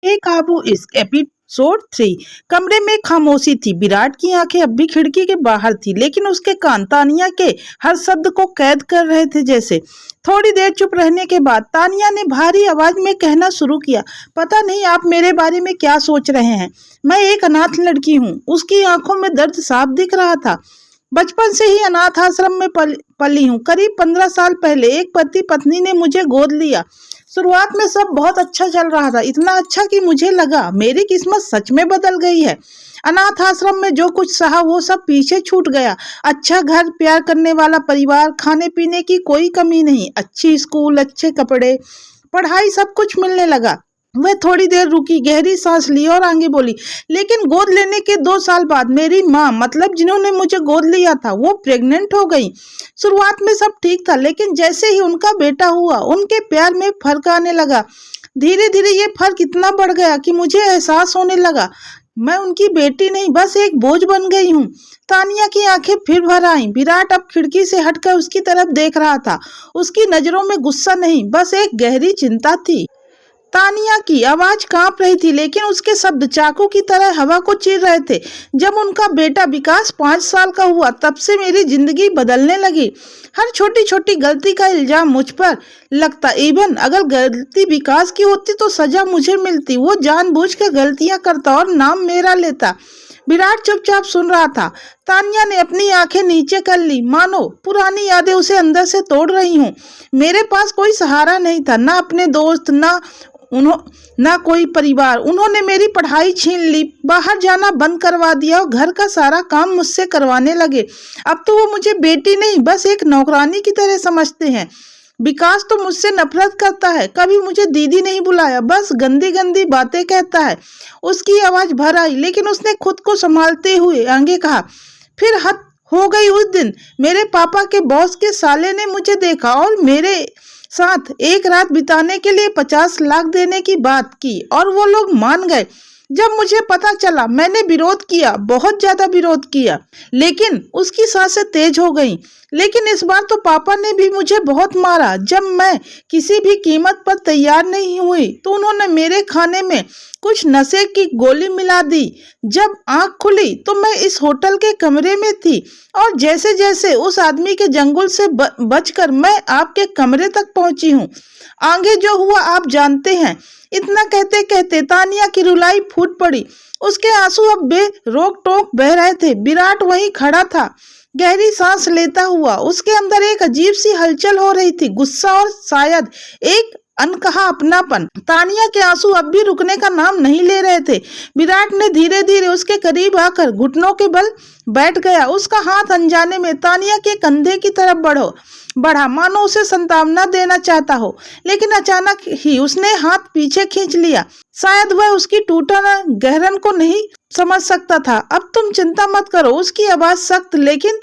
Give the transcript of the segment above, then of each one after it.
बेकाबू इश्क एपिसोड 3। कमरे में खामोशी थी। विराट की आंखें अब भी खिड़की के बाहर थी, लेकिन उसके कान तानिया के हर शब्द को कैद कर रहे थे जैसे। थोड़ी देर चुप रहने के बाद तानिया ने भारी आवाज में कहना शुरू किया, पता नहीं आप मेरे बारे में क्या सोच रहे हैं। मैं एक अनाथ लड़की हूँ। उसकी आंखों में दर्द साफ दिख रहा था। बचपन से ही अनाथ आश्रम में पली हूँ। करीब 15 साल पहले एक पति पत्नी ने मुझे गोद लिया। शुरुआत में सब बहुत अच्छा चल रहा था, इतना अच्छा कि मुझे लगा मेरी किस्मत सच में बदल गई है। अनाथ आश्रम में जो कुछ सहा वो सब पीछे छूट गया। अच्छा घर, प्यार करने वाला परिवार, खाने पीने की कोई कमी नहीं, अच्छी स्कूल, अच्छे कपड़े, पढ़ाई, सब कुछ मिलने लगा। वह थोड़ी देर रुकी, गहरी सांस ली और आगे बोली, लेकिन गोद लेने के 2 साल बाद मेरी माँ, मतलब जिन्होंने मुझे गोद लिया था, वो प्रेग्नेंट हो गई। शुरुआत में सब ठीक था, लेकिन जैसे ही उनका बेटा हुआ उनके प्यार में फर्क आने लगा। धीरे धीरे ये फर्क इतना बढ़ गया कि मुझे एहसास होने लगा मैं उनकी बेटी नहीं, बस एक बोझ बन गई हूँ। तानिया की आंखें फिर भर आईं। विराट अब खिड़की से हटकर उसकी तरफ देख रहा था। उसकी नजरों में गुस्सा नहीं, बस एक गहरी चिंता थी। तानिया की आवाज कांप रही थी, लेकिन उसके शब्द चाकू की तरह हवा को चीर रहे थे। जब उनका बेटा विकास 5 साल का हुआ, तब से मेरी जिंदगी बदलने लगी। हर छोटी छोटी गलती का इल्जाम मुझ पर लगता। इवन अगर गलती विकास की होती तो सजा मुझे मिलती। वो जानबूझकर गलतियां करता और नाम मेरा लेता। विराट चुपचाप सुन रहा था। तानिया ने अपनी आंखें नीचे कर ली, मानो पुरानी यादें उसे अंदर से तोड़ रही हूँ। मेरे पास कोई सहारा नहीं था, ना अपने दोस्त, ना कोई परिवार। उन्होंने मेरी पढ़ाई छीन ली, बाहर जाना बंद करवा दिया और घर का सारा काम मुझसे करवाने लगे। अब तो वो मुझे बेटी नहीं, बस एक नौकरानी की तरह समझते हैं। विकास तो मुझसे नफरत करता है, कभी मुझे दीदी नहीं बुलाया, बस गंदी गंदी बातें कहता है। उसकी आवाज भर आई, लेकिन उसने खुद को संभालते हुए आगे कहा, फिर हद हो गई। उस दिन मेरे पापा के बॉस के साले ने मुझे देखा और मेरे साथ एक रात बिताने के लिए 50 लाख देने की बात की, और वो लोग मान गए। जब मुझे पता चला मैंने विरोध किया, बहुत ज्यादा विरोध किया, लेकिन उसकी सांसें तेज हो गईं। लेकिन इस बार तो पापा ने भी मुझे बहुत मारा। जब मैं किसी भी कीमत पर तैयार नहीं हुई तो उन्होंने मेरे खाने में कुछ नशे की गोली मिला दी। जब आंख खुली तो मैं इस होटल के कमरे में थी, और जैसे जैसे उस आदमी के जंगल से बचकर मैं आपके कमरे तक पहुंची हूँ। आगे जो हुआ आप जानते हैं। इतना कहते कहते तानिया की रुलाई फूट पड़ी। उसके आंसू अब बेरोक टोक बह रहे थे। विराट वहीं खड़ा था, गहरी सांस लेता हुआ। उसके अंदर एक अजीब सी हलचल हो रही थी, गुस्सा और शायद एक अनकहा अपनापन। तानिया के आंसू अब भी रुकने का नाम नहीं ले रहे थे। विराट ने धीरे धीरे उसके करीब आकर घुटनों के बल बैठ गया। उसका हाथ अनजाने में तानिया के कंधे की तरफ बढ़ा, मानो उसे सांत्वना देना चाहता हो, लेकिन अचानक ही उसने हाथ पीछे खींच लिया। शायद वह उसकी टूटन गहरन को नहीं समझ सकता था। अब तुम चिंता मत करो। उसकी आवाज सख्त लेकिन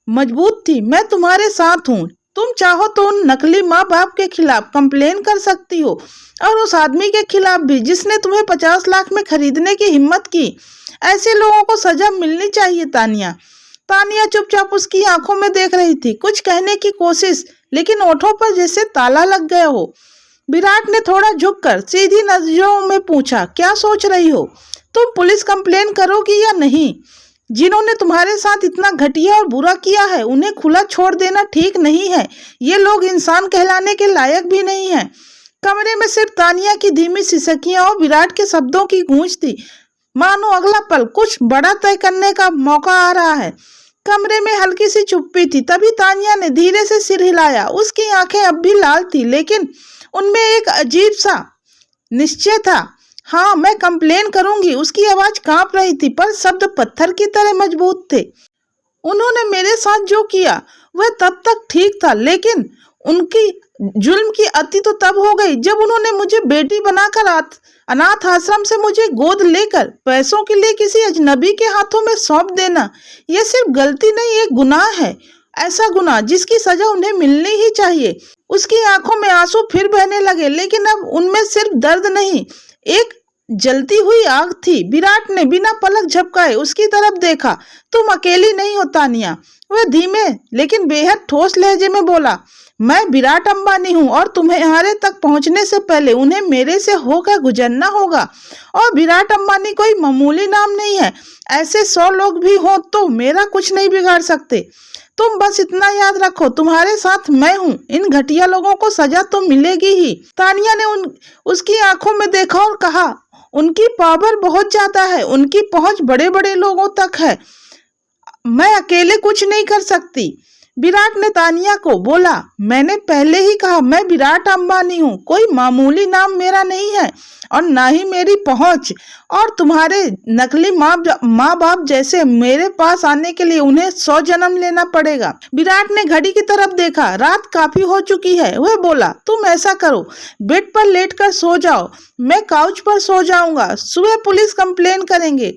मजबूत थी। मैं तुम्हारे साथ हूँ। तुम चाहो तो उन नकली माँ बाप के खिलाफ कंप्लेन कर सकती हो, और उस आदमी के खिलाफ भी जिसने तुम्हें 50 लाख में खरीदने की हिम्मत की। ऐसे लोगों को सजा मिलनी चाहिए। तानिया चुपचाप उसकी आंखों में देख रही थी, कुछ कहने की कोशिश, लेकिन ओठों पर जैसे ताला लग गया हो। विराट ने थोड़ा झुककर सीधी नजरों में पूछा, क्या सोच रही हो? तुम पुलिस कंप्लेन करोगी या नहीं? जिन्होंने तुम्हारे साथ इतना घटिया और बुरा किया है, उन्हें खुला छोड़ देना ठीक नहीं है। ये लोग इंसान कहलाने के लायक भी नहीं है। कमरे में सिर्फ तानिया की धीमी सिसकियां और विराट के शब्दों की गूंज थी, मानो अगला पल कुछ बड़ा तय करने का मौका आ रहा है। कमरे में हल्की सी चुप्पी थी। तभी तानिया ने धीरे से सिर हिलाया। उसकी आंखें अब भी लाल थी, लेकिन उनमें एक अजीब सा निश्चय था। हाँ, मैं कंप्लेन करूंगी। उसकी आवाज कांप रही थी, पर शब्द पत्थर की तरह मजबूत थे। उन्होंने मेरे साथ जो किया वह तब तक ठीक था, लेकिन उनकी जुल्म की अति तो तब हो गई जब उन्होंने मुझे बेटी बनाकर अनाथ आश्रम से मुझे गोद लेकर पैसों के लिए किसी अजनबी के हाथों में सौंप देना। यह सिर्फ गलती नहीं, एक गुनाह है। ऐसा गुनाह जिसकी सजा उन्हें मिलनी ही चाहिए। उसकी आंखों में आंसू फिर बहने लगे, लेकिन अब उनमें सिर्फ दर्द नहीं, एक जलती हुई आग थी। विराट ने बिना पलक झपकाए उसकी तरफ देखा। तुम अकेली नहीं हो तानिया। वह धीमे लेकिन बेहद ठोस लहजे में बोला, मैं विराट अंबानी हूँ और तुम्हारे तक पहुँचने से पहले उन्हें मेरे से होकर गुजरना होगा। और विराट अंबानी कोई मामूली नाम नहीं है, ऐसे 100 लोग भी हों तो मेरा कुछ नहीं बिगाड़ सकते। तुम बस इतना याद रखो, तुम्हारे साथ मैं हूँ, इन घटिया लोगों को सजा तो मिलेगी ही। तानिया ने उसकी आंखों में देखा और कहा, उनकी पावर बहुत ज्यादा है, उनकी पहुंच बड़े बड़े लोगों तक है, मैं अकेले कुछ नहीं कर सकती। विराट ने तानिया को बोला, मैंने पहले ही कहा मैं विराट अंबानी हूँ, कोई मामूली नाम मेरा नहीं है और ना ही मेरी पहुंच। और तुम्हारे नकली माँ बाप जैसे मेरे पास आने के लिए उन्हें 100 जन्म लेना पड़ेगा। विराट ने घड़ी की तरफ देखा, रात काफी हो चुकी है। वह बोला, तुम ऐसा करो, बेड पर लेटकर सो जाओ, मैं काउच पर सो जाऊंगा, सुबह पुलिस कंप्लेन करेंगे।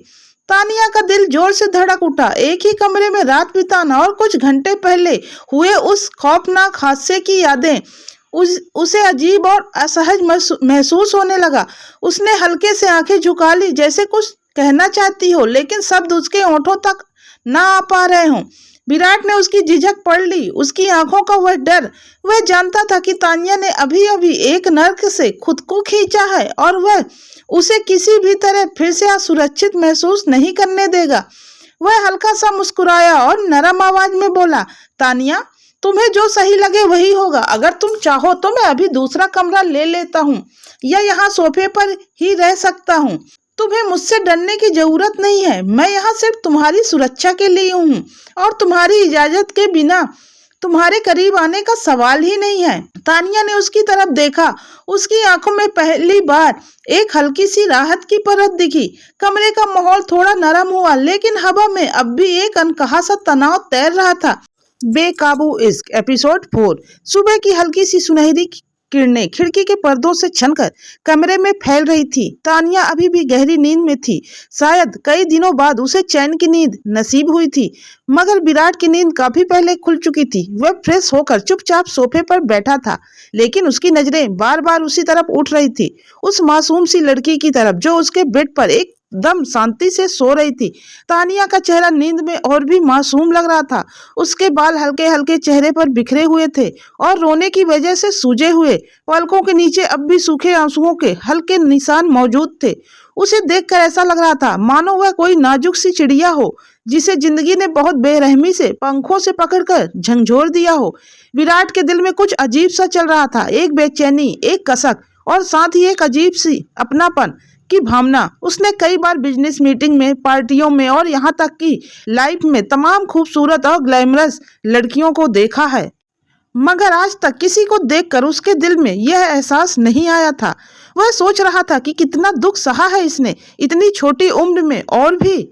तानिया का दिल जोर से धड़क उठा। एक ही कमरे में रात बिताना और कुछ घंटे पहले हुए उस खौफनाक हादसे की यादें उसे अजीब और असहज महसूस होने लगा। उसने हल्के से आंखें झुका ली, जैसे कुछ कहना चाहती हो लेकिन शब्द उसके होठों तक ना आ पा रहे हों। विराट ने उसकी झिझक पढ़ ली, उसकी आंखों का वह डर। वह जानता था कि तानिया ने अभी अभी एक नर्क से खुद को खींचा है और वह उसे किसी भी तरह फिर से असुरक्षित महसूस नहीं करने देगा। वह हल्का सा मुस्कुराया और नरम आवाज में बोला, तानिया, तुम्हें जो सही लगे वही होगा। अगर तुम चाहो तो मैं अभी दूसरा कमरा ले लेता हूँ या यहाँ सोफे पर ही रह सकता हूँ। तुम्हें मुझसे डरने की जरूरत नहीं है, मैं यहाँ सिर्फ तुम्हारी सुरक्षा के लिए हूँ और तुम्हारी इजाजत के बिना तुम्हारे करीब आने का सवाल ही नहीं है। तानिया ने उसकी तरफ देखा, उसकी आंखों में पहली बार एक हल्की सी राहत की परत दिखी। कमरे का माहौल थोड़ा नरम हुआ, लेकिन हवा में अब भी एक अनकहा सा तनाव तैर रहा था। बेकाबू इश्क एपिसोड 4। सुबह की हल्की सी सुनहरी किरणें खिड़की के पर्दों से छनकर कमरे में फैल रही थी। तानिया अभी भी गहरी नींद में थी, शायद कई दिनों बाद उसे चैन की नींद नसीब हुई थी। मगर विराट की नींद काफी पहले खुल चुकी थी। वह फ्रेश होकर चुपचाप सोफे पर बैठा था, लेकिन उसकी नजरें बार बार उसी तरफ उठ रही थी, उस मासूम सी लड़की की तरफ जो उसके बेड पर एकदम शांति से सो रही थी। तानिया का चेहरा नींद में और भी मासूम लग रहा था। उसके बाल हल्के हल्के चेहरे पर बिखरे हुए थे और रोने की वजह से सूजे हुए पलकों के नीचे अब भी सूखे आंसुओं के हल्के निशान मौजूद थे। उसे देखकर ऐसा लग रहा था मानो वह कोई नाजुक सी चिड़िया हो जिसे जिंदगी ने बहुत बेरहमी से पंखों से पकड़कर झंझोर दिया हो। विराट के दिल में कुछ अजीब सा चल रहा था, एक बेचैनी, एक कसक और साथ ही एक अजीब सी अपनापन की भावना। उसने कई बार बिजनेस मीटिंग में, पार्टियों में और यहाँ तक कि लाइफ में तमाम खूबसूरत और ग्लैमरस लड़कियों को देखा है, मगर आज तक किसी को देखकर उसके दिल में यह एहसास नहीं आया था। वह सोच रहा था कि कितना दुख सहा है इसने इतनी छोटी उम्र में, और भी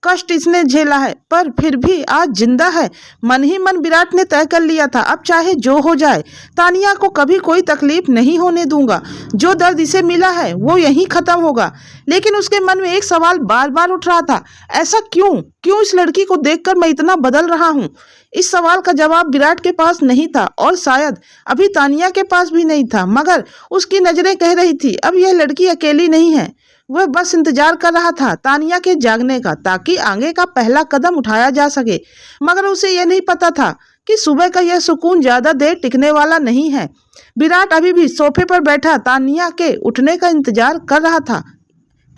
कष्ट इसने झेला है, पर फिर भी आज जिंदा है। मन ही मन विराट ने तय कर लिया था, अब चाहे जो हो जाए तानिया को कभी कोई तकलीफ नहीं होने दूंगा। जो दर्द इसे मिला है वो यहीं खत्म होगा। लेकिन उसके मन में एक सवाल बार बार उठ रहा था, ऐसा क्यों इस लड़की को देखकर मैं इतना बदल रहा हूँ। इस सवाल का जवाब विराट के पास नहीं था और शायद अभी तानिया के पास भी नहीं था, मगर उसकी नजरें कह रही थी अब यह लड़की अकेली नहीं है। वह बस इंतजार कर रहा था तानिया के जागने का, ताकि आगे का पहला कदम उठाया जा सके। मगर उसे यह नहीं पता था कि सुबह का यह सुकून ज्यादा देर टिकने वाला नहीं है। विराट अभी भी सोफे पर बैठा तानिया के उठने का इंतजार कर रहा था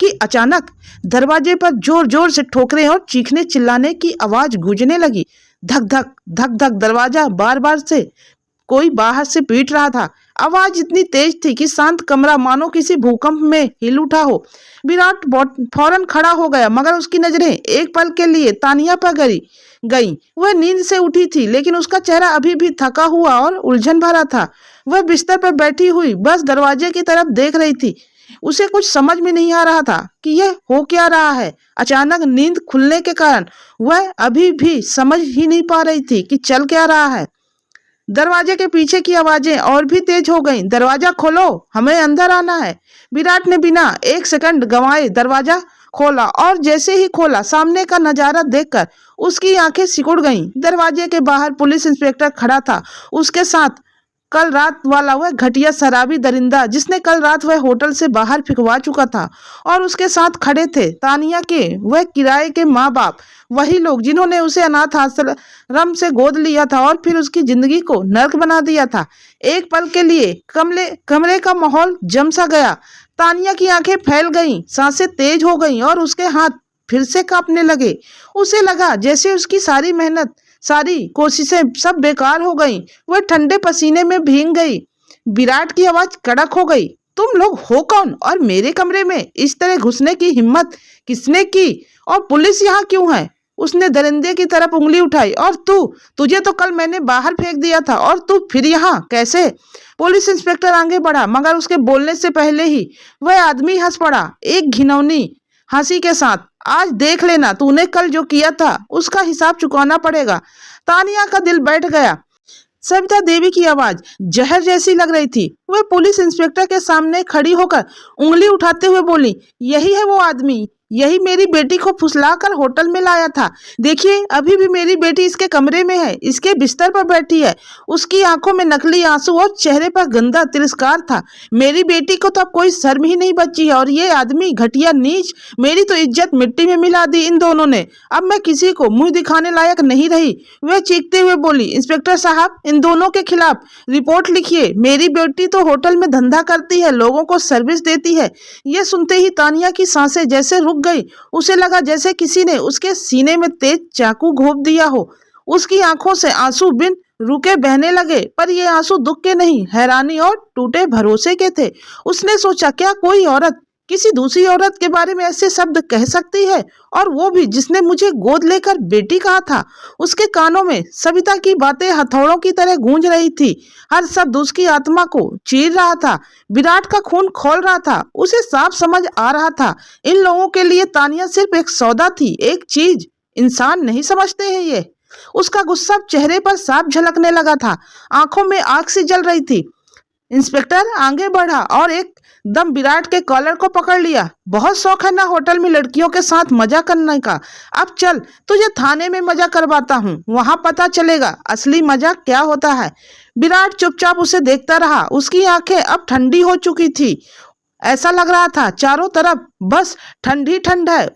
कि अचानक दरवाजे पर जोर जोर से ठोकरें और चीखने चिल्लाने की आवाज गूंजने लगी। धक धक धक धक दरवाजा बार बार से कोई बाहर से पीट रहा था। आवाज इतनी तेज थी कि शांत कमरा मानो किसी भूकंप में हिल उठा हो। विराट फौरन खड़ा हो गया, मगर उसकी नजरें एक पल के लिए तानिया पर गई। वह नींद से उठी थी, लेकिन उसका चेहरा अभी भी थका हुआ और उलझन भरा था। वह बिस्तर पर बैठी हुई बस दरवाजे की तरफ देख रही थी। उसे कुछ समझ में नहीं आ रहा था कि यह हो क्या रहा है। अचानक नींद खुलने के कारण वह अभी भी समझ ही नहीं पा रही थी कि चल क्या रहा है। दरवाजे के पीछे की आवाजें और भी तेज हो गईं। दरवाजा खोलो, हमें अंदर आना है। विराट ने बिना एक सेकंड गंवाए दरवाजा खोला और जैसे ही खोला, सामने का नजारा देखकर उसकी आंखें सिकुड़ गईं। दरवाजे के बाहर पुलिस इंस्पेक्टर खड़ा था, उसके साथ कल रात वाला वह घटिया शराबी दरिंदा जिसने कल रात वह होटल से बाहर फिकवा चुका था, और उसके साथ खड़े थे तानिया के वह किराए के माँ बाप, वही लोग जिन्होंने उसे अनाथ आश्रम से गोद लिया था और फिर उसकी जिंदगी को नर्क बना दिया था। एक पल के लिए कमरे का माहौल जम सा गया। तानिया की आंखें फैल गईं, सांसें तेज हो गईं और उसके हाथ फिर से कांपने लगे। उसे लगा जैसे उसकी सारी मेहनत, सारी कोशिशें सब बेकार हो गईं। वह ठंडे पसीने में भीग गई। विराट की आवाज कड़क हो गई, तुम लोग हो कौन और मेरे कमरे में इस तरह घुसने की हिम्मत किसने की, और पुलिस यहाँ क्यों है? उसने दरिंदे की तरफ उंगली उठाई। और तुझे तो कल मैंने बाहर फेंक दिया था, और तू फिर यहाँ कैसे? पुलिस इंस्पेक्टर आगे बढ़ा, मगर उसके बोलने से पहले ही वह आदमी हंस पड़ा, एक घिनौनी हंसी के साथ। आज देख लेना, तूने कल जो किया था उसका हिसाब चुकाना पड़ेगा। तानिया का दिल बैठ गया। सविता देवी की आवाज जहर जैसी लग रही थी। वह पुलिस इंस्पेक्टर के सामने खड़ी होकर उंगली उठाते हुए बोली, यही है वो आदमी, यही मेरी बेटी को फुसलाकर होटल में लाया था। देखिए, अभी भी मेरी बेटी इसके कमरे में है, इसके बिस्तर पर बैठी है। उसकी आंखों में नकली आंसू और चेहरे पर गंदा तिरस्कार था। मेरी बेटी को तो अब कोई शर्म ही नहीं बची है, और ये आदमी घटिया नीच, मेरी तो इज्जत मिट्टी में मिला दी इन दोनों ने। अब मैं किसी को मुंह दिखाने लायक नहीं रही। वह चीखते हुए बोली, इंस्पेक्टर साहब, इन दोनों के खिलाफ रिपोर्ट लिखिए। मेरी बेटी तो होटल में धंधा करती है, लोगों को सर्विस देती है। यह सुनते ही तानिया की सांसें जैसे रुक गई। उसे लगा जैसे किसी ने उसके सीने में तेज चाकू घोंप दिया हो। उसकी आंखों से आंसू बिन रुके बहने लगे, पर ये आंसू दुख के नहीं, हैरानी और टूटे भरोसे के थे। उसने सोचा, क्या कोई औरत किसी दूसरी औरत के बारे में ऐसे शब्द कह सकती है, और वो भी जिसने मुझे गोद लेकर बेटी कहा था? उसके कानों में सविता की बातें हथौड़ों की तरह गूंज रही थी। हर शब्द उसकी आत्मा को चीर रहा था, विराट का खून खौल रहा था। उसे साफ समझ आ रहा था, इन लोगों के लिए तानिया सिर्फ एक सौदा थी, एक चीज। इंसान नहीं समझते हैं ये। उसका गुस्सा चेहरे पर साफ झलकने लगा था, आंखों में आग सी जल रही थी। इंस्पेक्टर आगे बढ़ा और एक दम विराट के कॉलर को पकड़ लिया। बहुत शौक है ना होटल में लड़कियों के साथ मजा करने का? अब चल, तुझे थाने में मजा करवाता हूँ, वहां पता चलेगा असली मजा क्या होता है। विराट चुपचाप उसे देखता रहा। उसकी आंखें अब ठंडी हो चुकी थी। ऐसा लग रहा था चारों तरफ बस ठंडी ठंड है।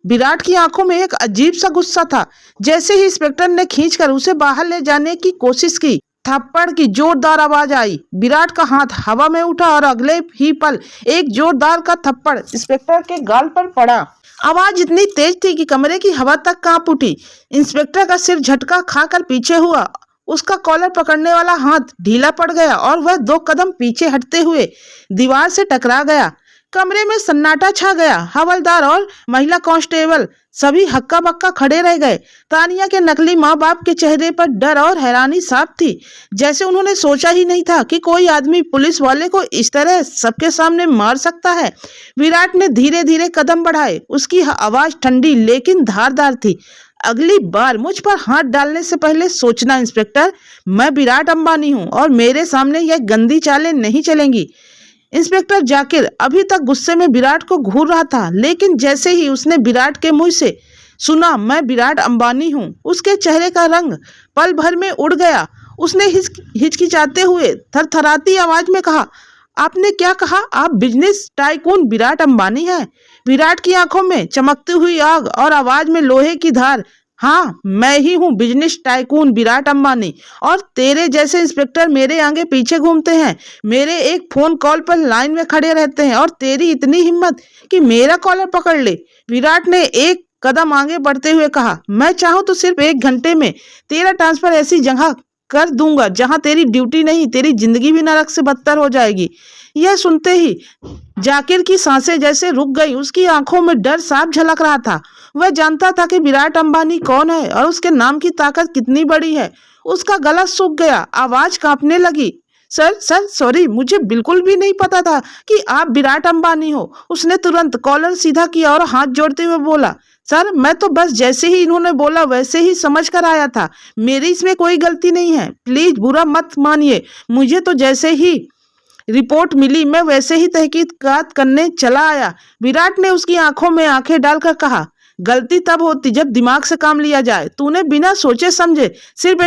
विराट की आंखों में एक अजीब सा गुस्सा था। जैसे ही इंस्पेक्टर ने खींचकर उसे बाहर ले जाने की कोशिश की, थप्पड़ की जोरदार आवाज आई। विराट का हाथ हवा में उठा और अगले ही पल एक जोरदार का थप्पड़ इंस्पेक्टर के गाल पर पड़ा। आवाज इतनी तेज थी कि कमरे की हवा तक कांप उठी। इंस्पेक्टर का सिर झटका खाकर पीछे हुआ। उसका कॉलर पकड़ने वाला हाथ ढीला पड़ गया और वह 2 कदम पीछे हटते हुए दीवार से टकरा गया। कमरे में सन्नाटा छा गया। हवलदार और महिला कांस्टेबल सभी हक्का बक्का खड़े रह गए। तानिया के नकली माँ बाप के चेहरे पर डर और हैरानी साफ थी, जैसे उन्होंने सोचा ही नहीं था कि कोई आदमी पुलिस वाले को इस तरह सबके सामने मार सकता है। विराट ने धीरे धीरे कदम बढ़ाए। उसकी आवाज ठंडी लेकिन धारदार थी। अगली बार मुझ पर हाथ डालने से पहले सोचना इंस्पेक्टर, मैं विराट अंबानी हूँ और मेरे सामने यह गंदी चालें नहीं चलेंगी। इंस्पेक्टर जाकिर अभी तक गुस्से में विराट को घूर रहा था, लेकिन जैसे ही उसने विराट के मुंह से सुना, मैं विराट अंबानी हूँ, उसके चेहरे का रंग पल भर में उड़ गया। उसने हिचकिचाते हुए थरथराती आवाज में कहा, आपने क्या कहा? आप बिजनेस टाइकून विराट अंबानी हैं? विराट की आंखों में चमकती हुई आग और आवाज में लोहे की धार। हाँ, मैं ही हूँ बिजनेस टाइकून विराट अंबानी, और तेरे जैसे इंस्पेक्टर मेरे आगे पीछे घूमते हैं, मेरे एक फोन कॉल पर लाइन में खड़े रहते हैं, और तेरी इतनी हिम्मत कि मेरा कॉलर पकड़ ले। विराट ने एक कदम आगे बढ़ते हुए कहा, मैं चाहूँ तो सिर्फ 1 घंटे में तेरा ट्रांसफर ऐसी जगह कर दूंगा जहां तेरी ड्यूटी नहीं, तेरी जिंदगी भी नरक से बदतर हो जाएगी। यह सुनते ही जाकिर की सांसें जैसे रुक गई। उसकी आंखों में डर साफ झलक रहा था। वह जानता था कि विराट अंबानी कौन है और उसके नाम की ताकत कितनी बड़ी है। उसका गला सूख गया, आवाज कांपने लगी। सर सॉरी, मुझे बिल्कुल भी नहीं पता था कि आप विराट अंबानी हो। उसने तुरंत कॉलर सीधा किया और हाथ जोड़ते हुए बोला, सर मैं तो बस जैसे ही इन्होंने बोला वैसे ही समझ कर आया था, मेरी इसमें कोई गलती नहीं है, प्लीज बुरा मत मानिए। मुझे तो जैसे ही रिपोर्ट मिली मैं वैसे ही तहकीकात करने चला आया। विराट ने उसकी आंखों में आंखें डालकर कहा, गलती तब होती जब दिमाग से काम लिया जाए। तूने बिना सोचे समझे सिर्फ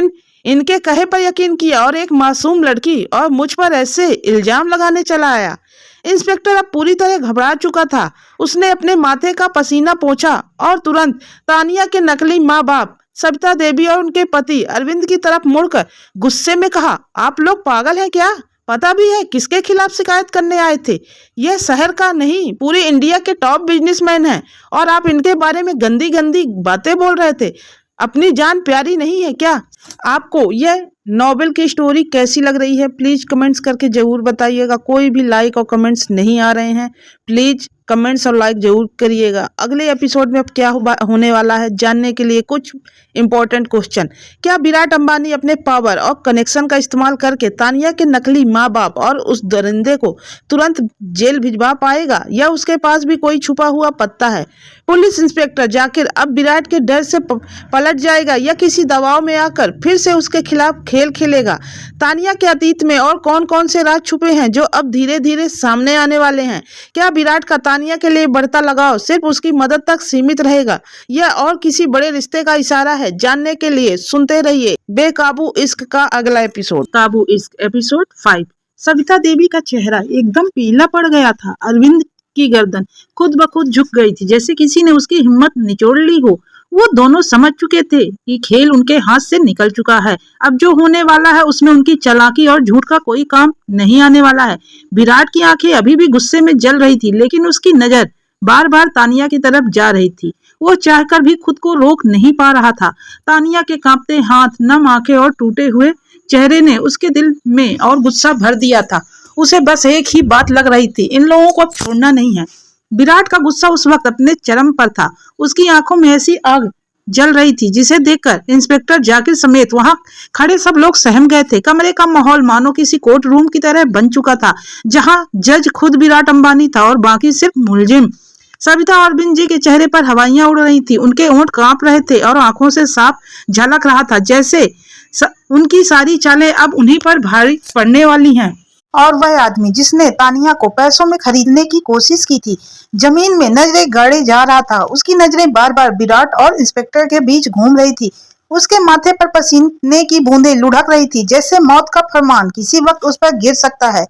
इनके कहे पर यकीन किया और एक मासूम लड़की और मुझ पर ऐसे इल्जाम लगाने चला आया। इंस्पेक्टर अब पूरी तरह घबरा चुका था। उसने अपने माथे का पसीना पोंछा और तुरंत तानिया के नकली माँ बाप सविता देवी और उनके पति अरविंद की तरफ मुड़कर गुस्से में कहा, आप लोग पागल हैं क्या? पता भी है किसके खिलाफ शिकायत करने आए थे? यह शहर का नहीं, पूरे इंडिया के टॉप बिजनेसमैन हैं और आप इनके बारे में गंदी गंदी बातें बोल रहे थे। अपनी जान प्यारी नहीं है क्या? आपको यह नॉवेल की स्टोरी कैसी लग रही है प्लीज कमेंट्स करके जरूर बताइएगा। कोई भी लाइक और कमेंट्स नहीं आ रहे हैं, प्लीज कमेंट्स और लाइक जरूर करिएगा। अगले एपिसोड में अब क्या होने वाला है जानने के लिए कुछ इंपॉर्टेंट क्वेश्चन। क्या विराट अंबानी अपने पावर और कनेक्शन का इस्तेमाल करके तानिया के नकली माँ बाप और उस दरिंदे को तुरंत जेल भिजवा पाएगा या उसके पास भी कोई छुपा हुआ पत्ता है? पुलिस इंस्पेक्टर जाकिर अब विराट के डर से पलट जाएगा या किसी दबाव में आकर फिर से उसके खिलाफ खेल खेलेगा? तानिया के अतीत में और कौन कौन से राज छुपे हैं जो अब धीरे धीरे सामने आने वाले हैं? क्या विराट का तानिया के लिए बढ़ता लगाव सिर्फ उसकी मदद तक सीमित रहेगा या और किसी बड़े रिश्ते का इशारा है? जानने के लिए सुनते रहिए बेकाबू इश्क का अगला एपिसोड। काबू इश्क एपिसोड 5। सविता देवी का चेहरा एकदम पीला पड़ गया था। अरविंद की गर्दन खुद ब खुद झुक गई थी, जैसे किसी ने उसकी हिम्मत निचोड़ ली हो। वो दोनों समझ चुके थे कि खेल उनके हाथ से निकल चुका है। अब जो होने वाला है उसमें उनकी चालाकी और झूठ का कोई काम नहीं आने वाला है। विराट की आंखें अभी भी गुस्से में जल रही थी, लेकिन उसकी नजर बार बार तानिया की तरफ जा रही थी। वो चाहकर भी खुद को रोक नहीं पा रहा था। तानिया के कांपते हाथ, नम आंखें और टूटे हुए चेहरे ने उसके दिल में और गुस्सा भर दिया था। उसे बस एक ही बात लग रही थी, इन लोगों को अब छोड़ना नहीं है। विराट का गुस्सा उस वक्त अपने चरम पर था। उसकी आंखों में ऐसी आग जल रही थी जिसे देखकर इंस्पेक्टर जाकिर समेत वहां खड़े सब लोग सहम गए थे। कमरे का माहौल मानो किसी कोर्ट रूम की तरह बन चुका था, जहां जज खुद विराट अंबानी था और बाकी सिर्फ मुलजिम। सविता और अरविंद जी के चेहरे पर हवाइयां उड़ रही थी। उनके होंठ कांप रहे थे और आंखों से साफ झलक रहा था जैसे उनकी सारी चालें अब उन्हीं पर भारी पड़ने वाली हैं। और वह आदमी जिसने तानिया को पैसों में खरीदने की कोशिश की थी, जमीन में नजरें गाड़े जा रहा था। उसकी नजरें बार बार विराट और इंस्पेक्टर के बीच घूम रही थी। उसके माथे पर पसीने की बूंदें लुढ़क रही थी, जैसे मौत का फरमान किसी वक्त उस पर गिर सकता है।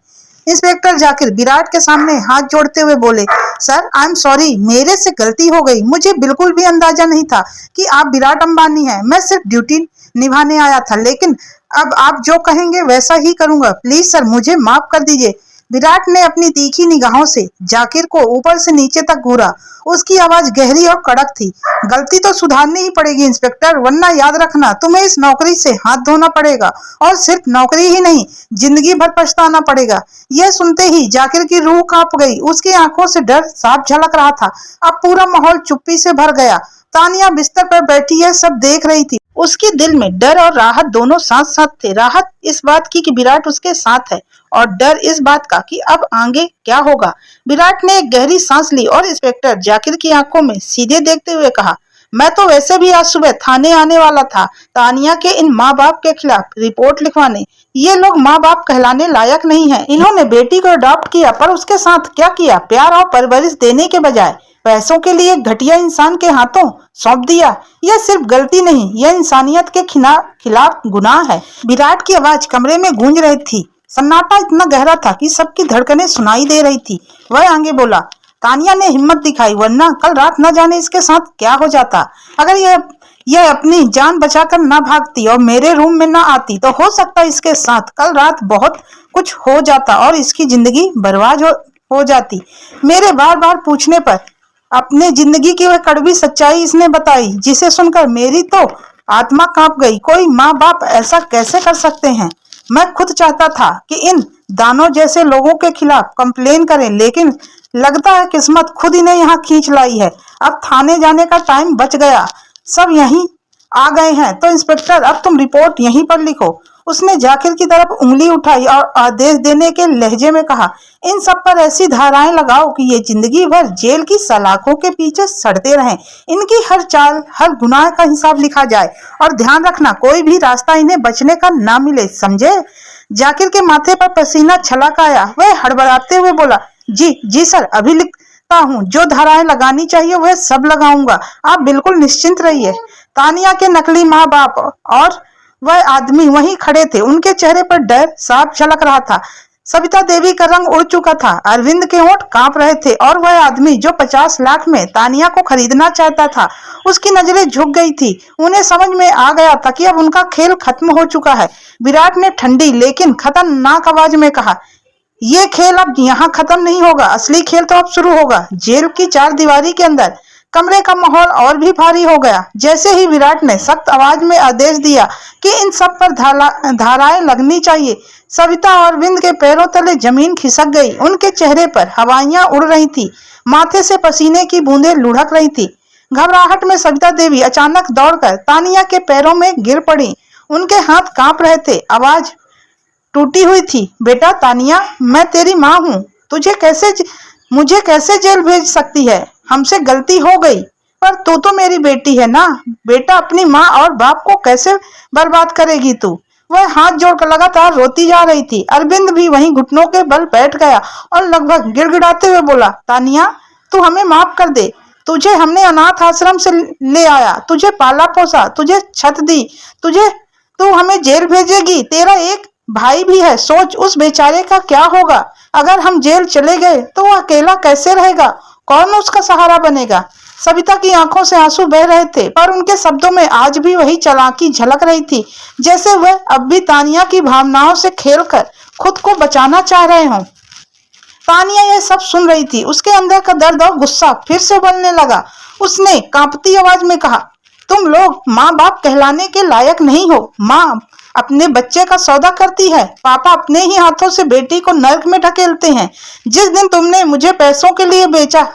इंस्पेक्टर जाकिर विराट के सामने हाथ जोड़ते हुए बोले, सर आई एम सॉरी, मेरे से गलती हो गई। मुझे बिल्कुल भी अंदाजा नहीं था कि आप विराट अंबानी हैं। मैं सिर्फ ड्यूटी निभाने आया था, लेकिन अब आप जो कहेंगे वैसा ही करूंगा। प्लीज सर, मुझे माफ कर दीजिए। विराट ने अपनी तीखी निगाहों से जाकिर को ऊपर से नीचे तक घूरा। उसकी आवाज गहरी और कड़क थी। गलती तो सुधारनी ही पड़ेगी इंस्पेक्टर, वरना याद रखना तुम्हें इस नौकरी से हाथ धोना पड़ेगा, और सिर्फ नौकरी ही नहीं, जिंदगी भर पछताना पड़ेगा। यह सुनते ही जाकिर की रूह कांप गई। उसकी आंखों से डर साफ झलक रहा था। अब पूरा माहौल चुप्पी से भर गया। तानिया बिस्तर पर बैठी यह सब देख रही थी। उसके दिल में डर और राहत दोनों साथ साथ थे। राहत इस बात की कि विराट उसके साथ है, और डर इस बात का कि अब आगे क्या होगा। विराट ने एक गहरी सांस ली और इंस्पेक्टर जाकिर की आंखों में सीधे देखते हुए कहा, मैं तो वैसे भी आज सुबह थाने आने वाला था तानिया के इन माँ बाप के खिलाफ रिपोर्ट लिखवाने। ये लोग माँ बाप कहलाने लायक नहीं है। इन्होंने बेटी को अडॉप्ट किया, पर उसके साथ क्या किया? प्यार और परवरिश देने के बजाय पैसों के लिए घटिया इंसान के हाथों सौंप दिया। यह सिर्फ गलती नहीं, यह इंसानियत के खिलाफ गुनाह है। विराट की आवाज कमरे में गूंज रही थी। सन्नाटा इतना गहरा था कि सबकी धड़कनें सुनाई दे रही थी। वह आगे बोला, तानिया ने हिम्मत दिखाई, वरना कल रात न जाने इसके साथ क्या हो जाता। अगर यह अपनी जान बचाकर न भागती और मेरे रूम में न आती, तो हो सकता इसके साथ कल रात बहुत कुछ हो जाता और इसकी जिंदगी बर्बाद हो जाती। मेरे बार बार पूछने पर अपने जिंदगी की वह कड़वी सच्चाई इसने बताई, जिसे सुनकर मेरी तो आत्मा कांप गई। कोई माँ बाप ऐसा कैसे कर सकते हैं? मैं खुद चाहता था कि इन दानों जैसे लोगों के खिलाफ कंप्लेन करें, लेकिन लगता है किस्मत खुद इन्हें यहाँ खींच लाई है। अब थाने जाने का टाइम बच गया, सब यहीं आ गए हैं, तो इंस्पेक्टर अब तुम रिपोर्ट यहीं पर लिखो। उसने जाकिर की तरफ उंगली उठाई और आदेश देने के लहजे में कहा, इन सब पर ऐसी धाराएं लगाओ कि ये जिंदगी भर जेल की सलाखों के पीछे सड़ते रहें। इनकी हर चाल, हर गुनाह का हिसाब लिखा जाए, और ध्यान रखना कोई भी रास्ता इन्हें बचने का ना मिले, समझे? जाकिर के माथे पर पसीना छलक आया। वह हड़बड़ाते हुए बोला, जी सर, अभी लिखता हूँ। जो धाराएं लगानी चाहिए वह सब लगाऊंगा, आप बिल्कुल निश्चिंत रहिए। तानिया के नकली माँ बाप और वह आदमी वहीं खड़े थे। उनके चेहरे पर डर साफ झलक रहा था। सविता देवी का रंग उड़ चुका था। अरविंद के होंठ कांप रहे थे और वह आदमी जो 50 लाख में तानिया को खरीदना चाहता था, उसकी नजरें झुक गई थी। उन्हें समझ में आ गया था कि अब उनका खेल खत्म हो चुका है। विराट ने ठंडी लेकिन खतरनाक आवाज में कहा, ये खेल अब यहाँ खत्म नहीं होगा। असली खेल तो अब शुरू होगा, जेल की चारदीवारी के अंदर। कमरे का माहौल और भी भारी हो गया। जैसे ही विराट ने सख्त आवाज में आदेश दिया कि इन सब पर धाराएं लगनी चाहिए, सविता और अरविंद के पैरों तले जमीन खिसक गई। उनके चेहरे पर हवाइयां उड़ रही थी, माथे से पसीने की बूंदें लुढ़क रही थी। घबराहट में सविता देवी अचानक दौड़कर तानिया के पैरों में गिर पड़ी। उनके हाथ कांप रहे थे, आवाज टूटी हुई थी, बेटा तानिया, मैं तेरी माँ हूँ, मुझे कैसे जेल भेज सकती है? हमसे गलती हो गई, पर तू तो मेरी बेटी है ना। बेटा, अपनी माँ और बाप को कैसे बर्बाद करेगी तू? वह हाथ जोड़कर लगातार रोती जा रही थी। अरविंद भी वहीं घुटनों के बल बैठ गया और लगभग गिड़गिड़ाते हुए बोला, तानिया, तू हमें माफ कर दे। तुझे हमने अनाथ आश्रम से ले आया, तुझे पाला पोसा, तुझे छत दी, तू हमें जेल भेजेगी? तेरा एक भाई भी है, सोच उस बेचारे का क्या होगा? अगर हम जेल चले गए तो वो अकेला कैसे रहेगा? कौन उसका सहारा बनेगा? सविता की आंखों से आंसू बह रहे थे, पर उनके शब्दों में आज भी वही चालाकी झलक रही थी, जैसे वह अब भी तानिया की भावनाओं से खेलकर खुद को बचाना चाह रहे हों। तानिया यह सब सुन रही थी। उसके अंदर का दर्द और गुस्सा फिर से उबलने लगा। उसने कांपती आवाज में कहा, तुम लोग माँ बाप कहलाने के लायक नहीं हो। माँ अपने बच्चे का सौदा करती है, पापा अपने ही हाथों से बेटी को नर्क में ढकेलते हैं। जिस दिन तुमने मुझे पैसों के लिए बेचा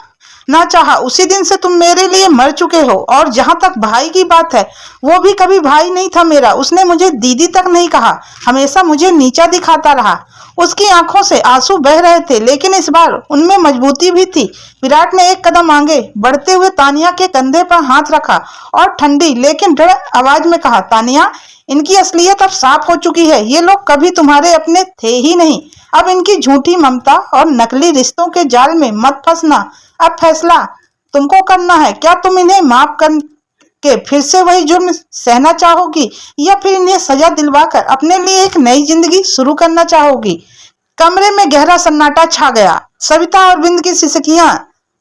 ना चाहा, उसी दिन से तुम मेरे लिए मर चुके हो। और जहां तक भाई की बात है, वो भी कभी भाई नहीं था मेरा। उसने मुझे दीदी तक नहीं कहा, हमेशा मुझे नीचा दिखाता रहा। उसकी आंखों से आंसू बह रहे थे, लेकिन इस बार उनमें मजबूती भी थी। विराट ने एक कदम आगे बढ़ते हुए तानिया के कंधे पर हाथ रखा और ठंडी लेकिन दृढ़ आवाज में कहा, तानिया, इनकी असलियत अब साफ हो चुकी है। ये लोग कभी तुम्हारे अपने थे ही नहीं। अब इनकी झूठी ममता और नकली रिश्तों के जाल में मत फंसना। अब फैसला तुमको करना है। क्या तुम इन्हें माफ कर के फिर से वही जुर्म सहना चाहोगी, या फिर इन्हें सजा दिलवाकर अपने लिए एक नई जिंदगी शुरू करना चाहोगी? कमरे में गहरा सन्नाटा छा गया। सविता और अरविंद की सिसकियां,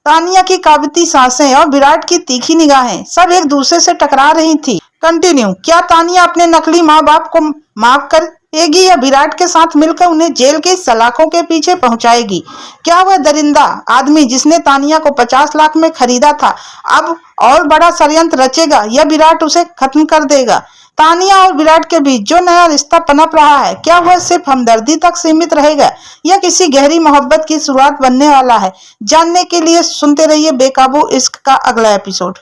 तानिया की कांपती सांसें और विराट की तीखी निगाहें सब एक दूसरे से टकरा रही थी। कंटिन्यू। क्या तानिया अपने नकली माँ बाप को माफ करेगी या विराट के साथ मिलकर उन्हें जेल के सलाखों के पीछे पहुंचाएगी? क्या वह दरिंदा आदमी जिसने तानिया को 50 लाख में खरीदा था अब और बड़ा षड्यंत्र रचेगा, या विराट उसे खत्म कर देगा? तानिया और विराट के बीच जो नया रिश्ता पनप रहा है, क्या वह सिर्फ हमदर्दी तक सीमित रहेगा या किसी गहरी मोहब्बत की शुरुआत बनने वाला है? जानने के लिए सुनते रहिए बेकाबू इश्क का अगला एपिसोड।